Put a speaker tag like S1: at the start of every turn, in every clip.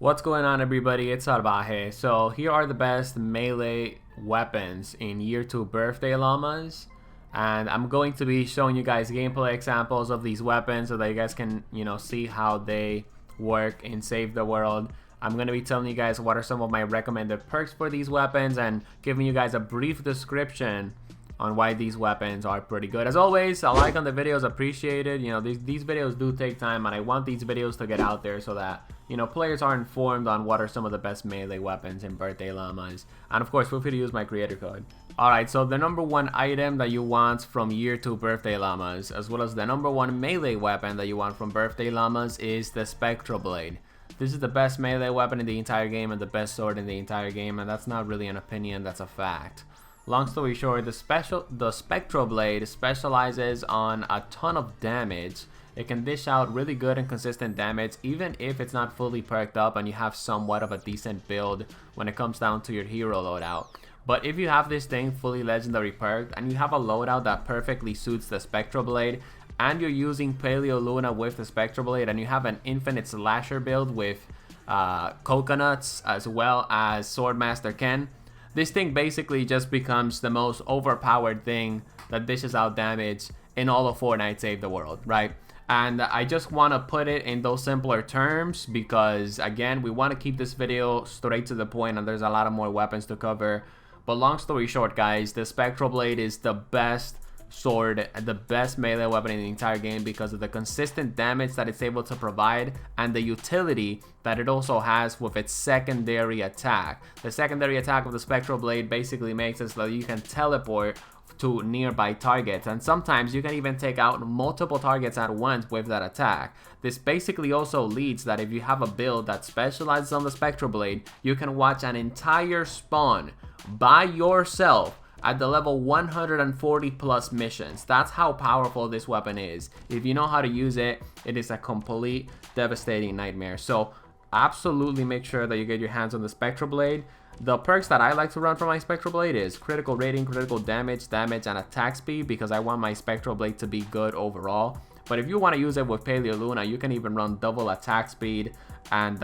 S1: What's going on, everybody? It's Salvaje. So here are the best melee weapons in year 2 birthday llamas, and I'm going to be showing you guys gameplay examples of these weapons so that you guys can see how they work in Save the World. I'm going to be telling you guys what are some of my recommended perks for these weapons and giving you guys a brief description on why these weapons are pretty good. As always, a like on the video is appreciated. These videos do take time, and I want these videos to get out there so that players are informed on what are some of the best melee weapons in birthday llamas. And of course, feel free to use my creator code. Alright, so the number one item that you want from year 2 birthday llamas, as well as the number one melee weapon that you want from birthday llamas, is the Spectral Blade. This is the best melee weapon in the entire game and the best sword in the entire game, and that's not really an opinion, that's a fact. Long story short, the Spectral Blade specializes on a ton of damage. It can dish out really good and consistent damage even if it's not fully perked up and you have somewhat of a decent build when it comes down to your hero loadout. But if you have this thing fully legendary perked and you have a loadout that perfectly suits the Spectral Blade, and you're using Paleo Luna with the Spectral Blade, and you have an infinite slasher build with coconuts as well as Swordmaster Ken, this thing basically just becomes the most overpowered thing that dishes out damage in all of Fortnite Save the World, right? And I just want to put it in those simpler terms because, again, we want to keep this video straight to the point and there's a lot of more weapons to cover. But long story short, guys, the Spectral Blade is the best sword, the best melee weapon in the entire game because of the consistent damage that it's able to provide and the utility that it also has with its secondary attack. The secondary attack of the Spectral Blade basically makes it so that you can teleport to nearby targets, and sometimes you can even take out multiple targets at once with that attack. This basically also leads that if you have a build that specializes on the Spectral Blade, you can watch an entire spawn by yourself at the level 140 plus missions. That's how powerful this weapon is. If you know how to use it, it is a complete devastating nightmare. So absolutely make sure that you get your hands on the Spectral Blade. The perks that I like to run for my Spectral Blade is critical rating, critical damage, and attack speed, because I want my Spectral Blade to be good overall. But if you want to use it with Paleo Luna, you can even run double attack speed and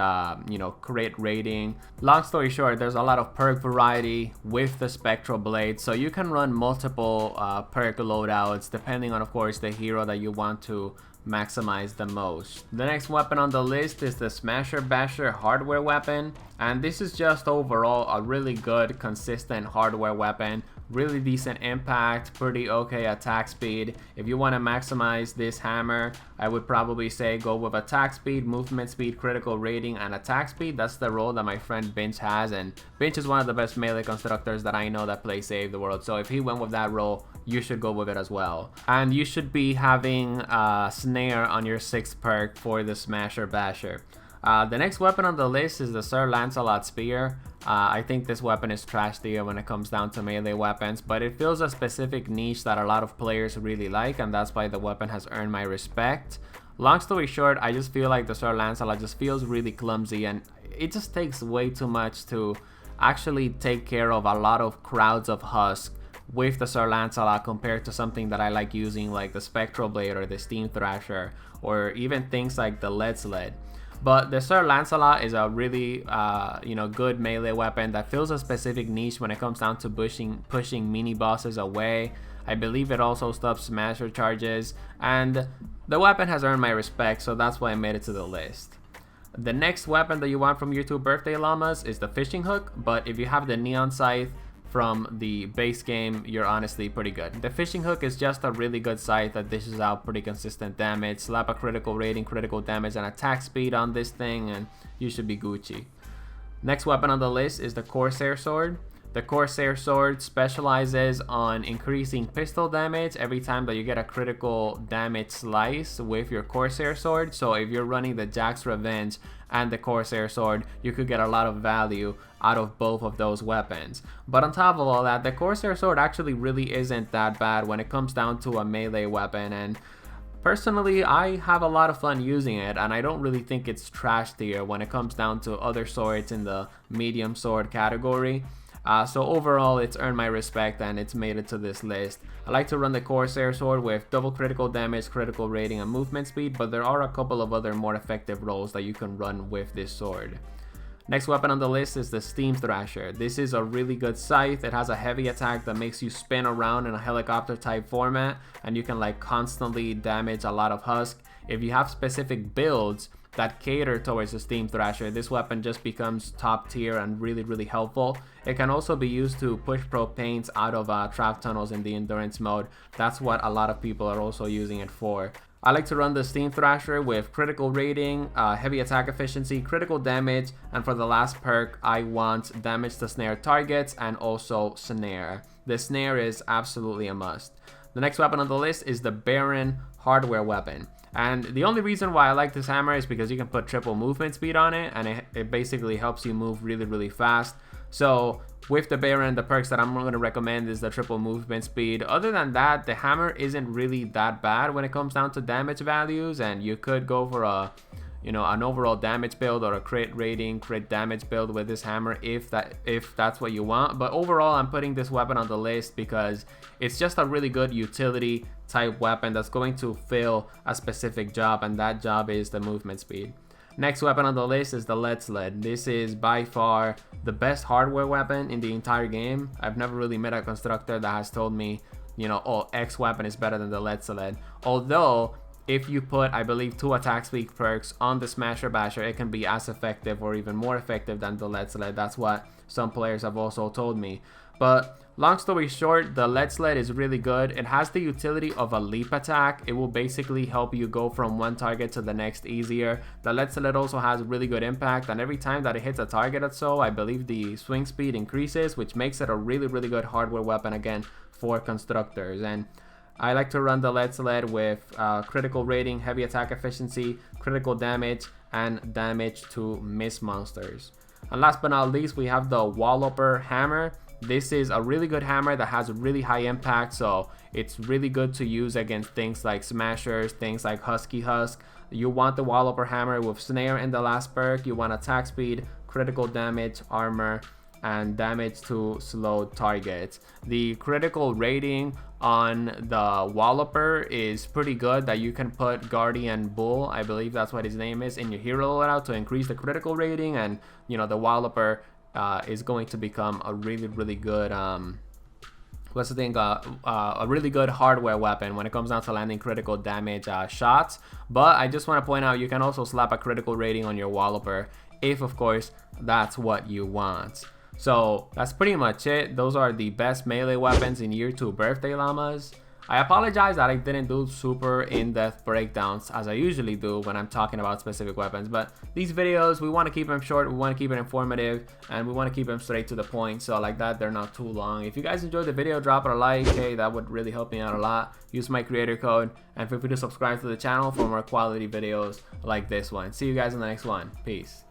S1: crit rating. Long story short, there's a lot of perk variety with the Spectral Blade, so you can run multiple perk loadouts depending on, of course, the hero that you want to maximize the most. The next weapon on the list is the Smasher Basher hardware weapon, and this is just overall a really good consistent hardware weapon. Really decent impact, pretty okay attack speed. If you want to maximize this hammer, I would probably say go with attack speed, movement speed, critical rating, and attack speed. That's the role that my friend Binch has, and Binch is one of the best melee constructors that I know that play Save the World. So if he went with that role, you should go with it as well. And you should be having Snare on your 6th perk for the Smasher Basher. The next weapon on the list is the Sir Lancelot Spear. I think this weapon is trash tier when it comes down to melee weapons, but it fills a specific niche that a lot of players really like, and that's why the weapon has earned my respect. Long story short, I just feel like the Sir Lancelot just feels really clumsy, and it just takes way too much to actually take care of a lot of crowds of Husk with the Sir Lancelot compared to something that I like using like the Spectral Blade or the Steam Thrasher or even things like the Lead Sled. But the Sir Lancelot is a really good melee weapon that fills a specific niche when it comes down to pushing mini bosses away. I believe it also stops smasher charges, and the weapon has earned my respect, so that's why I made it to the list. The next weapon that you want from your 2 birthday llamas is the fishing hook, but if you have the neon scythe from the base game, you're honestly pretty good. The fishing hook is just a really good scythe that dishes out pretty consistent damage. Slap a critical rating, critical damage, and attack speed on this thing and you should be Gucci. Next weapon on the list is the Corsair Sword. The Corsair Sword specializes on increasing pistol damage every time that you get a critical damage slice with your Corsair Sword. So if you're running the Jack's Revenge and the Corsair Sword, you could get a lot of value out of both of those weapons. But on top of all that, the Corsair Sword actually really isn't that bad when it comes down to a melee weapon, and personally, I have a lot of fun using it, and I don't really think it's trash tier when it comes down to other swords in the medium sword category. So overall, it's earned my respect and it's made it to this list. I like to run the Corsair Sword with double critical damage, critical rating, and movement speed, but there are a couple of other more effective roles that you can run with this sword. Next weapon on the list is the Steam Thrasher. This is a really good scythe. It has a heavy attack that makes you spin around in a helicopter type format, and you can like constantly damage a lot of husk. If you have specific builds that cater towards the Steam Thrasher, this weapon just becomes top tier and really helpful. It can also be used to push propanes out of trap tunnels in the endurance mode. That's what a lot of people are also using it for. I like to run the Steam Thrasher with critical rating, heavy attack efficiency, critical damage, and for the last perk, I want damage to snare targets and also Snare. The Snare is absolutely a must. The next weapon on the list is the Baron hardware weapon. And the only reason why I like this hammer is because you can put triple movement speed on it, and it basically helps you move really fast. So with the Baron, the perks that I'm going to recommend is the triple movement speed. Other than that, the hammer isn't really that bad when it comes down to damage values, and you could go for a, you know, an overall damage build or a crit rating, crit damage build with this hammer if that's what you want. But overall, I'm putting this weapon on the list because it's just a really good utility type weapon that's going to fill a specific job, and that job is the movement speed. Next weapon on the list is the Sled. This is by far the best hardware weapon in the entire game. I've never really met a constructor that has told me, you know, oh, X weapon is better than the Sled. Although, if you put, I believe, 2 attack speed perks on the Smasher Basher, it can be as effective or even more effective than the Sled. That's what some players have also told me. But long story short, the Sled is really good. It has the utility of a leap attack. It will basically help you go from one target to the next easier. The Sled also has really good impact, and every time that it hits a target or so, I believe the swing speed increases, which makes it a really good hardware weapon again for constructors. And I like to run the Sled with critical rating, heavy attack efficiency, critical damage, and damage to miss monsters. And last but not least, we have the Walloper hammer. This is a really good hammer that has really high impact, so it's really good to use against things like smashers, things like husky husk. You want the Walloper hammer with Snare in the last perk. You want attack speed, critical damage, armor, and damage to slowed targets. The critical rating on the Walloper is pretty good, that you can put Guardian Bull, I believe that's what his name is, in your hero loadout to increase the critical rating, and you know, the Walloper is going to become a really good a really good hardware weapon when it comes down to landing critical damage shots. But I just want to point out, you can also slap a critical rating on your Walloper if, of course, that's what you want. So that's pretty much it. Those are the best melee weapons in year 2 birthday llamas. I apologize that I didn't do super in-depth breakdowns as I usually do when I'm talking about specific weapons, but these videos, we want to keep them short, we want to keep it informative, and we want to keep them straight to the point, so like that they're not too long. If you guys enjoyed the video, drop it a like. Hey, that would really help me out a lot. Use my creator code, and feel free to subscribe to the channel for more quality videos like this one. See you guys in the next one. Peace.